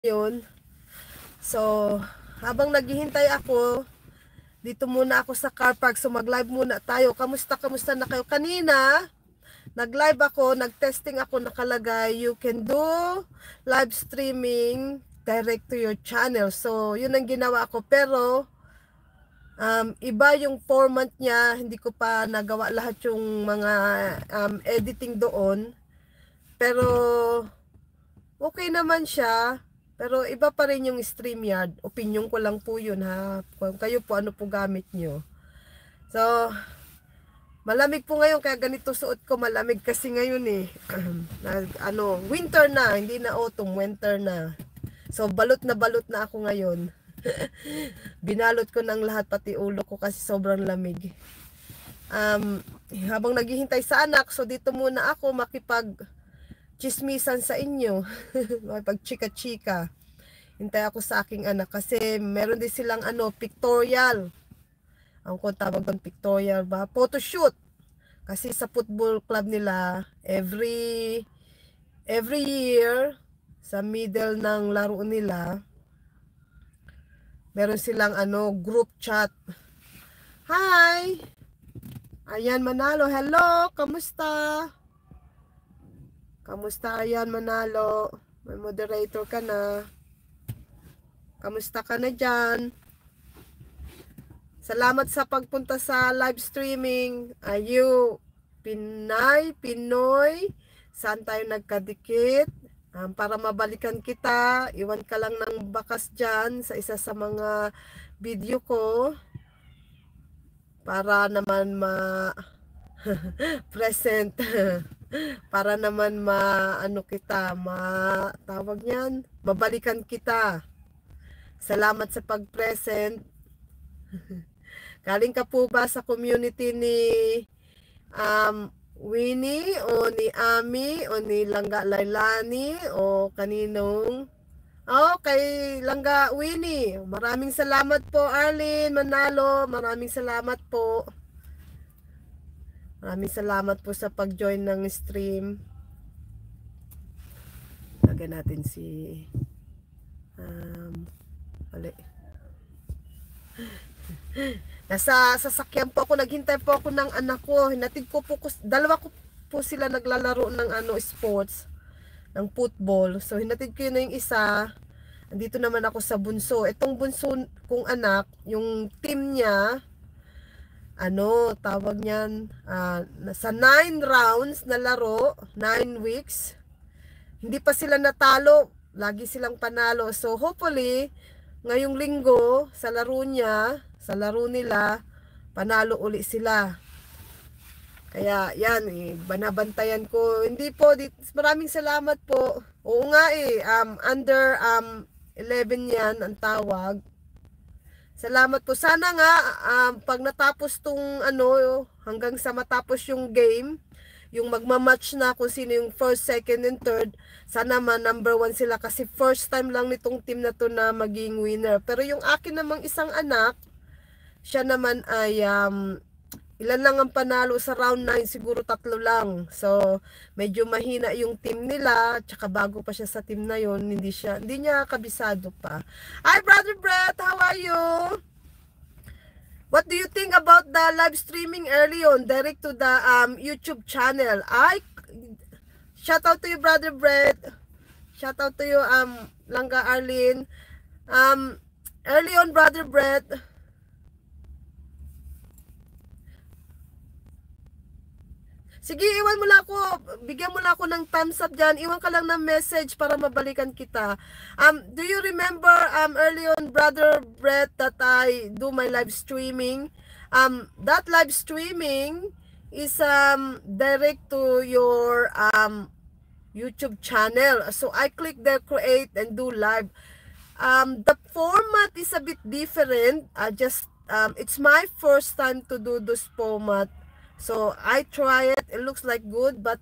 Yun. So, habang naghihintay ako, dito muna ako sa car park. So, mag-live muna tayo. Kamusta na kayo? Kanina, nag-live ako, nag-testing ako, nakalagay, you can do live streaming direct to your channel. So, yun ang ginawa ko. Pero, iba yung format niya. Hindi ko pa nagawa lahat yung mga editing doon. Pero, okay naman siya. Pero iba pa rin yung StreamYard. Opinion ko lang po yun ha. Kung kayo po, ano po gamit nyo. So, malamig po ngayon. Kaya ganito suot ko. Malamig kasi ngayon eh. Winter na. Hindi na autumn. Winter na. So, balot na ako ngayon. Binalot ko ng lahat pati ulo ko kasi sobrang lamig. Habang naghihintay sa anak. So, dito muna ako makipag chismisan sa inyo. Pag chika-chika. Hintay ako sa aking anak kasi meron din silang pictorial. Ang kung tawag ng pictorial ba? Photoshoot. Kasi sa football club nila, every year, sa middle ng laro nila, meron silang group chat. Hi! Ayan Manalo, hello! Kamusta? Kamusta Ayan Manalo? May moderator ka na. Kamusta ka na dyan? Salamat sa pagpunta sa live streaming. Ayu, Pinay, Pinoy. Saan tayo nagkadikit? Para mabalikan kita, iwan ka lang ng bakas dyan sa isa sa mga video ko. Para naman present. Para naman tawag niyan, mabalikan kita. Salamat sa pag-present. Galing ka po ba sa community ni Winnie o ni Ami o ni Langga Lailani o kaninong? Kay Langga Winnie. Maraming salamat po Arlene Manalo. Maraming salamat po. Maraming salamat po sa pag-join ng stream. Lagyan natin si nasa sasakyan po ako, naghintay po ako ng anak ko. Hinatid ko po, dalawa ko po sila naglalaro ng sports, ng football. So hinatid ko yun na yung isa. Andito naman ako sa bunso. Itong bunso kong anak, yung team niya, tawag niyan, sa 9 rounds na laro, 9 weeks, hindi pa sila natalo, lagi silang panalo. So hopefully, ngayong linggo, sa laro nila, panalo uli sila. Kaya yan, banabantayan ko. Hindi po, maraming salamat po. Oo nga under 11 yan ang tawag. Salamat po. Sana nga, pag natapos tong hanggang sa matapos yung game, yung magmamatch na kung sino yung first, second, and third, sana man number 1 sila kasi first time lang nitong team na to na maging winner. Pero yung akin namang isang anak, siya naman ay, ilan lang ang panalo sa round 9, siguro 3 lang. So, medyo mahina yung team nila, tsaka bago pa siya sa team na yon, hindi niya kabisado pa. Hi, Brother Brett, how are you? What do you think about the live streaming early on, direct to the YouTube channel? Shout out to you, Brother Brett. Shout out to you, Langga Arlene. Early on, Brother Brett. Sige, iwan mo lang ako. Bigyan mo lang ako ng thumbs up dyan. Iwan ka lang ng message para mabalikan kita. Do you remember early on, Brother Brett, that I do my live streaming? That live streaming is direct to your YouTube channel. So I click there, create, and do live. The format is a bit different. It's my first time to do this format. So I try it. It looks like good, but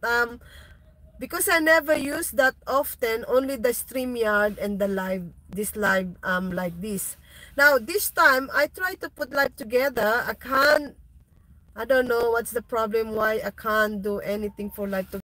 because I never use that often, only the StreamYard and the this live like this. Now this time I try to put live together. I don't know what's the problem why I can't do anything for live together.